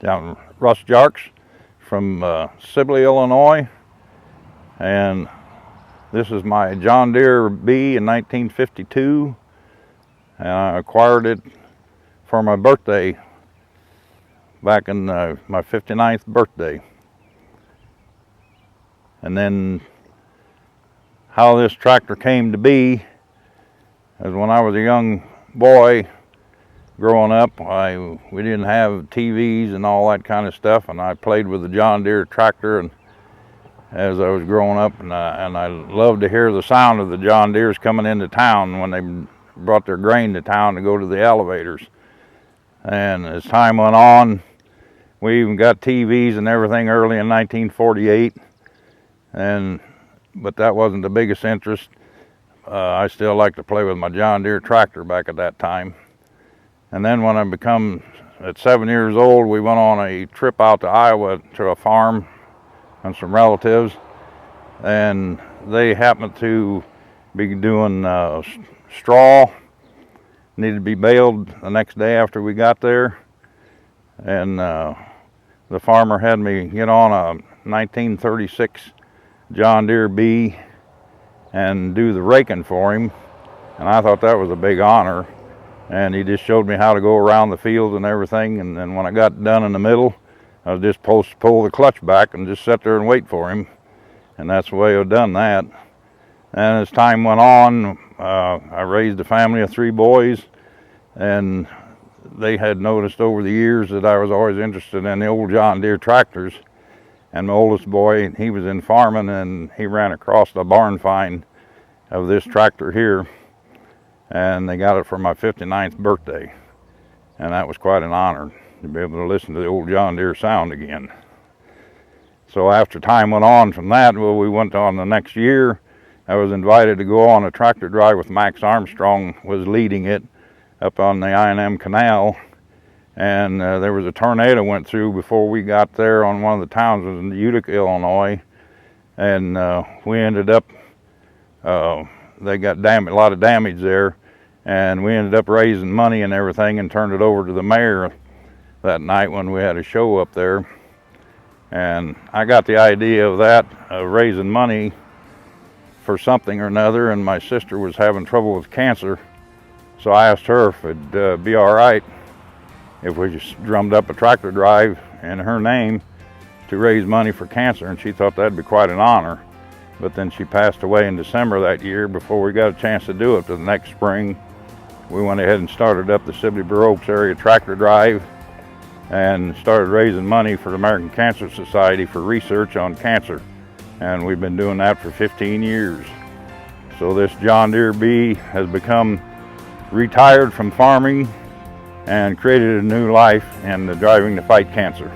down Russ Tjarks from Sibley, Illinois, and this is my John Deere B in 1952, and I acquired it for my birthday back in my 59th birthday. And then how this tractor came to be is when I was a young boy growing up, we didn't have TVs and all that kind of stuff, and I played with the John Deere tractor and as I was growing up, and I loved to hear the sound of the John Deeres coming into town when they brought their grain to town to go to the elevators. And as time went on, we even got TVs and everything early in 1948, but that wasn't the biggest interest. I still like to play with my John Deere tractor back at that time. And then when I become at 7 years old, we went on a trip out to Iowa to a farm and some relatives, and they happened to be doing straw, needed to be baled the next day after we got there, and the farmer had me get on a 1936 John Deere B and do the raking for him, and I thought that was a big honor. And he just showed me how to go around the field and everything, and then when I got done in the middle, I was just supposed to pull the clutch back and just sit there and wait for him, and that's the way I've done that. And as time went on, I raised a family of 3 boys, and they had noticed over the years that I was always interested in the old John Deere tractors. And my oldest boy, he was in farming, and he ran across a barn find of this tractor here, and they got it for my 59th birthday, and that was quite an honor to be able to listen to the old John Deere sound again. So after time went on from that, well, we went on the next year. I was invited to go on a tractor drive with Max Armstrong, was leading it up on the I&M Canal, and there was a tornado went through before we got there on one of the towns. It was in Utica, Illinois, and we ended up they got a lot of damage there, and we ended up raising money and everything and turned it over to the mayor that night when we had a show up there. And I got the idea of that, raising money for something or another, and my sister was having trouble with cancer, so I asked her if it'd be all right if we just drummed up a tractor drive in her name to raise money for cancer, and she thought that'd be quite an honor. But then she passed away in December that year before we got a chance to do it. The next spring, we went ahead and started up the Sibley Oaks area tractor drive and started raising money for the American Cancer Society for research on cancer. And we've been doing that for 15 years. So this John Deere B has become retired from farming and created a new life in the driving to fight cancer.